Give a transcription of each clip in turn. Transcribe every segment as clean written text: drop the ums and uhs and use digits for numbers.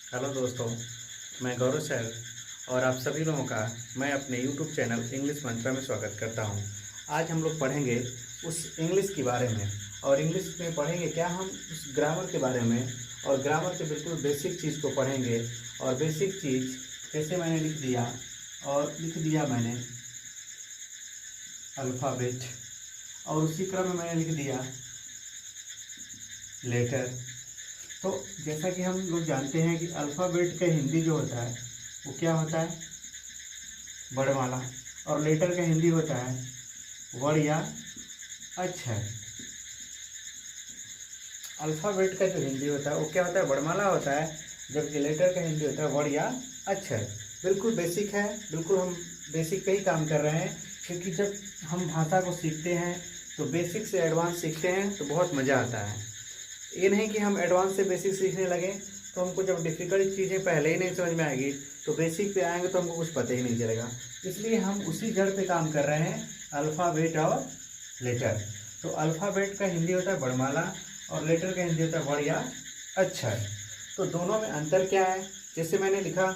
Hello दोस्तों, मैं गौरव sir और आप सभी लोगों का मैं अपने यूट्यूब चैनल इंग्लिश मंत्रा में स्वागत करता हूं। आज हम लोग पढ़ेंगे उस इंग्लिश के बारे में। और इंग्लिश में पढ़ेंगे क्या, हम उस ग्रामर के बारे में। और ग्रामर के बिल्कुल बेसिक चीज़ को पढ़ेंगे। और बेसिक चीज़ जैसे मैंने लिख दिया मैंने अल्फ़ाबेट, और उसी क्रम में मैंने लिख दिया लेटर। तो जैसा कि हम लोग जानते हैं कि अल्फ़ाबेट का हिंदी जो होता है वो क्या होता है, वर्णमाला। और लेटर का हिंदी होता है वर्ण या अक्षर। अल्फ़ाबेट का जो हिंदी होता है वो क्या होता है, वर्णमाला होता है, जबकि लेटर का हिंदी होता है वर्ण या अक्षर। बिल्कुल बेसिक है, बिल्कुल हम बेसिक पे ही काम कर रहे हैं, क्योंकि जब हम भाषा को सीखते हैं तो बेसिक से एडवांस सीखते हैं तो बहुत मज़ा आता है। ये नहीं कि हम एडवांस से बेसिक सीखने लगे तो हमको जब डिफ़िकल्ट चीज़ें पहले ही नहीं समझ में आएगी तो बेसिक पे आएंगे तो हमको कुछ पता ही नहीं चलेगा। इसलिए हम उसी जड़ पे काम कर रहे हैं, अल्फ़ाबेट और लेटर। तो अल्फ़ाबेट का हिंदी होता है वर्णमाला और लेटर का हिंदी होता है वर्ण या अक्षर। तो दोनों में अंतर क्या है, जैसे मैंने लिखा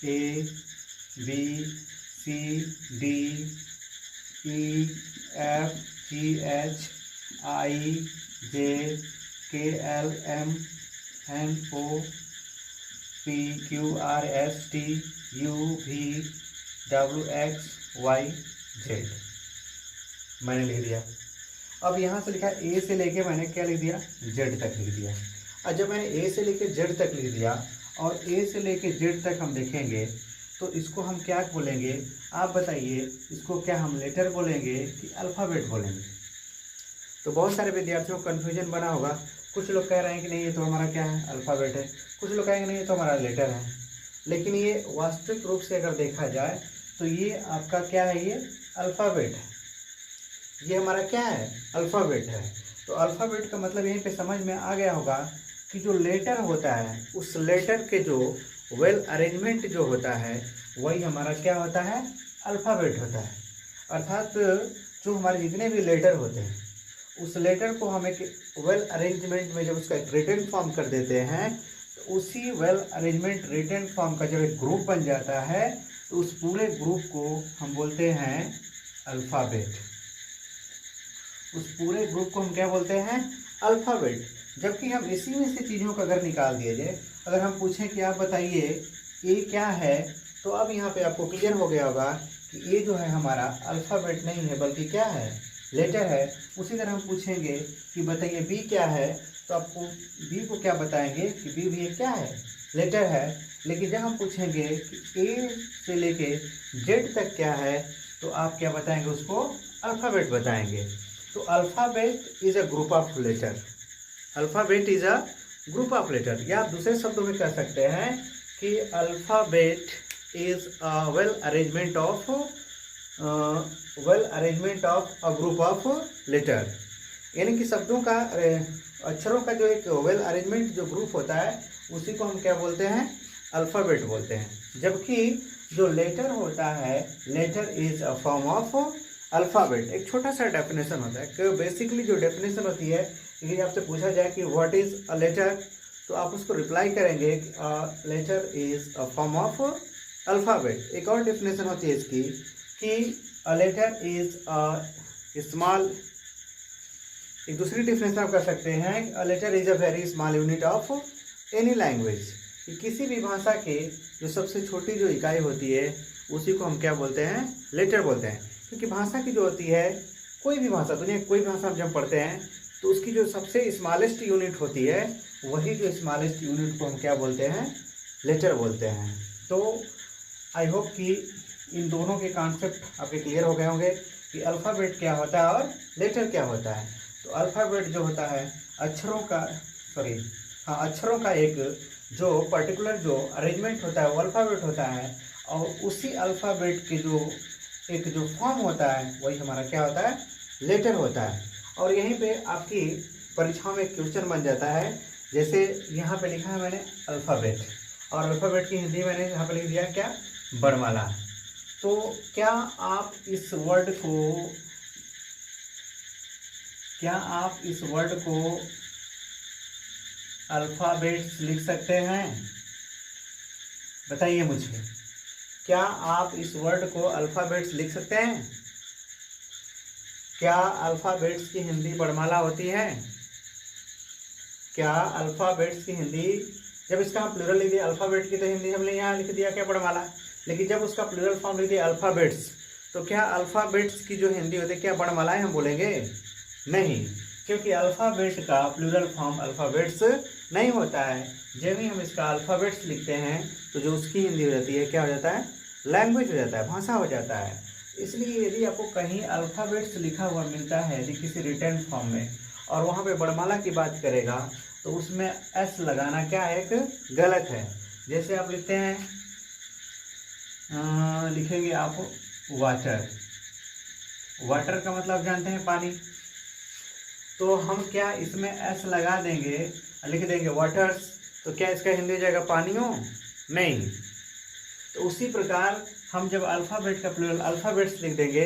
ABCDEFGHIJKLMNOPQRSTUVWXYZ, मैंने लिख दिया। अब यहाँ से लिखा ए से लेके मैंने क्या लिख दिया, जेड तक लिख दिया। और जब मैंने ए से लेके जेड तक लिख दिया और ए से लेके जेड तक हम देखेंगे तो इसको हम क्या बोलेंगे, आप बताइए, इसको क्या हम लेटर बोलेंगे कि अल्फ़ाबेट बोलेंगे। तो बहुत सारे विद्यार्थियों को कन्फ्यूजन बना होगा। कुछ लोग कह रहे हैं कि नहीं ये तो हमारा क्या है, अल्फ़ाबेट है। कुछ लोग कहेंगे नहीं ये तो हमारा लेटर है। लेकिन ये वास्तविक रूप से अगर देखा जाए तो ये आपका क्या है, ये अल्फ़ाबेट है। ये हमारा क्या है, अल्फ़ाबेट है। तो अल्फ़ाबेट का मतलब यहीं पे समझ में आ गया होगा कि जो लेटर होता है उस लेटर के जो वेल अरेंजमेंट जो होता है वही हमारा क्या होता है, अल्फ़ाबेट होता है। अर्थात जो हमारे जितने भी लेटर होते हैं उस लेटर को हम एक वेल अरेंजमेंट में जब उसका एक रिटन फॉर्म कर देते हैं तो उसी वेल अरेंजमेंट रिटन फॉर्म का जब एक ग्रुप बन जाता है तो उस पूरे ग्रुप को हम बोलते हैं अल्फ़ाबेट। उस पूरे ग्रुप को हम क्या बोलते हैं, अल्फ़ाबेट। जबकि हम इसी में से चीज़ों का अगर निकाल दिया जाए, अगर हम पूछें कि आप बताइए ये क्या है, तो अब यहाँ पे आपको क्लियर हो गया होगा कि ये जो है हमारा अल्फ़ाबेट नहीं है बल्कि क्या है, लेटर है। उसी तरह हम पूछेंगे कि बताइए बी क्या है, तो आपको बी को क्या बताएंगे कि बी भी क्या है, लेटर है। लेकिन जब हम पूछेंगे कि ए से लेके जेड तक क्या है तो आप क्या बताएंगे, उसको अल्फ़ाबेट बताएंगे। तो alphabet is a group of letter. Alphabet is a group of letter, या आप दूसरे शब्दों में कह सकते हैं कि alphabet is a well arrangement of a group of letter. यानी कि शब्दों का अक्षरों का जो एक वेल अरेंजमेंट जो ग्रुप होता है उसी को हम क्या बोलते हैं, अल्फ़ाबेट बोलते हैं। जबकि जो लेटर होता है, letter is a form of alphabet. एक छोटा सा डेफिनेशन होता है कि बेसिकली जो डेफिनेशन होती है, यदि आपसे पूछा जाए कि व्हाट इज़ अ लेटर, तो आप उसको रिप्लाई करेंगे letter is a form of alphabet. एक और डेफिनेशन होती है इसकी कि a letter is a small, एक दूसरी डेफिनेशन आप कर सकते हैं, a letter is a very small unit of any language. कि किसी भी भाषा के जो सबसे छोटी जो इकाई होती है उसी को हम क्या बोलते हैं, लेटर बोलते हैं। क्योंकि भाषा की जो होती है, कोई भी भाषा, दुनिया की कोई भी भाषा हम जब पढ़ते हैं तो उसकी जो सबसे स्मॉलेस्ट यूनिट होती है वही जो स्मॉलेस्ट यूनिट को हम क्या बोलते हैं, लेटर बोलते हैं। तो आई होप कि इन दोनों के कॉन्सेप्ट आपके क्लियर हो गए होंगे कि अल्फ़ाबेट क्या होता है और लेटर क्या होता है। तो अल्फ़ाबेट जो होता है अक्षरों का एक जो पर्टिकुलर जो अरेंजमेंट होता है वो अल्फ़ाबेट होता है। और उसी अल्फ़ाबेट के जो एक जो फॉर्म होता है वही हमारा क्या होता है, लेटर होता है। और यहीं पे आपकी परीक्षाओं में एक क्वेश्चन बन जाता है, जैसे यहाँ पे लिखा है मैंने अल्फ़ाबेट, और अल्फ़ाबेट की हिंदी मैंने यहाँ पे लिख दिया क्या, वर्णमाला। तो क्या आप इस वर्ड को अल्फ़ाबेट्स लिख सकते हैं? बताइए मुझे, क्या आप इस वर्ड को अल्फ़ाबेट्स लिख सकते हैं? क्या अल्फ़ाबेट्स की हिंदी वर्णमाला होती है? क्या अल्फ़ाबेट्स की हिंदी, जब इसका हम प्लूरल लिख दिया अल्फ़ाबेट की, तो हिंदी हमने यहाँ लिख दिया क्या, वर्णमाला। लेकिन जब उसका प्लूरल फॉर्म लिख दिया अल्फ़ाबेट्स, तो क्या अल्फ़ाबेट्स की जो हिंदी होती है क्या वर्णमालाएं हम बोलेंगे? नहीं, क्योंकि अल्फ़ाबेट का प्लूरल फॉर्म अल्फ़ाबेट्स नहीं होता है। जब भी हम इसका अल्फ़ाबेट्स लिखते हैं तो जो उसकी हिंदी हो जाती है क्या हो जाता है, लैंग्वेज हो जाता है, भाषा हो जाता है। इसलिए यदि आपको कहीं अल्फ़ाबेट्स लिखा हुआ मिलता है यदि किसी रिटन फॉर्म में, और वहाँ पे वर्णमाला की बात करेगा, तो उसमें एस लगाना क्या है, एक गलत है। जैसे आप लिखते हैं, लिखेंगे आप वाटर, वाटर का मतलब जानते हैं पानी, तो हम क्या इसमें एस लगा देंगे, लिख देंगे वाटर्स, तो क्या इसका हिंदी हो जाएगा पानियों? नहीं। तो उसी प्रकार हम जब अल्फ़ाबेट का प्लूरल अल्फ़ाबेट्स लिख देंगे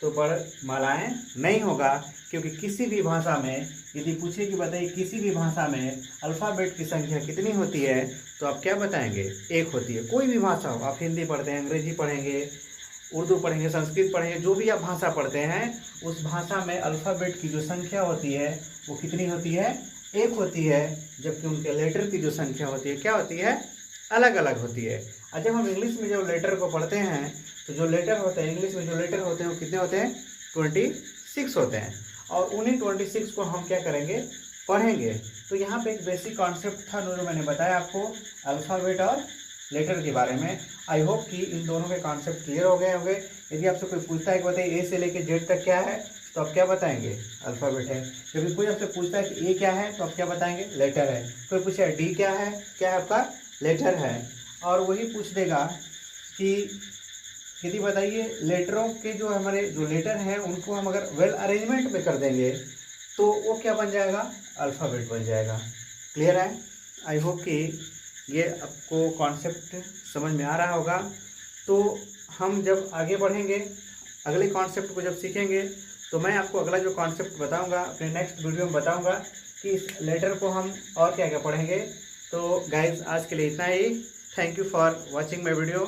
तो वर्णमालाएं नहीं होगा, क्योंकि किसी भी भाषा में यदि पूछे कि बताइए किसी भी भाषा में अल्फ़ाबेट की संख्या कितनी होती है, तो आप क्या बताएंगे, एक होती है। कोई भी भाषा हो, आप हिंदी पढ़ते हैं, अंग्रेजी पढ़ेंगे, उर्दू पढ़ेंगे, संस्कृत पढ़ेंगे, जो भी आप भाषा पढ़ते हैं, उस भाषा में अल्फ़ाबेट की जो संख्या होती है वो कितनी होती है, एक होती है। जबकि उनके लेटर की जो संख्या होती है क्या होती है, अलग अलग होती है। और जब हम इंग्लिश में जो लेटर को पढ़ते हैं, तो जो लेटर होते हैं इंग्लिश में, जो लेटर होते हैं वो कितने होते हैं, 26 होते हैं। और उन्हीं 26 को हम क्या करेंगे, पढ़ेंगे। तो यहाँ पे एक बेसिक कॉन्सेप्ट था जो मैंने बताया आपको अल्फ़ाबेट और लेटर के बारे में। आई होप कि इन दोनों के कॉन्सेप्ट क्लियर हो गए होंगे। यदि आपसे कोई पूछता है कि बताइए ए से लेकर जेड तक क्या है, तो आप क्या बताएंगे, अल्फ़ाबेट है। जब कोई आपसे पूछता है कि ए क्या है, तो आप क्या बताएंगे, लेटर है। कोई पूछे डी क्या है आपका, लेटर है। और वही पूछ देगा कि यदि बताइए लेटरों के जो हमारे जो लेटर हैं उनको हम अगर वेल अरेंजमेंट में कर देंगे तो वो क्या बन जाएगा, अल्फ़ाबेट बन जाएगा। क्लियर है? आई होप कि ये आपको कॉन्सेप्ट समझ में आ रहा होगा। तो हम जब आगे बढ़ेंगे, अगले कॉन्सेप्ट को जब सीखेंगे, तो मैं आपको अगला जो कॉन्सेप्ट बताऊंगा अपने नेक्स्ट वीडियो में बताऊंगा कि इस लेटर को हम और क्या क्या पढ़ेंगे। तो गाइज आज के लिए इतना ही। Thank you for watching my video.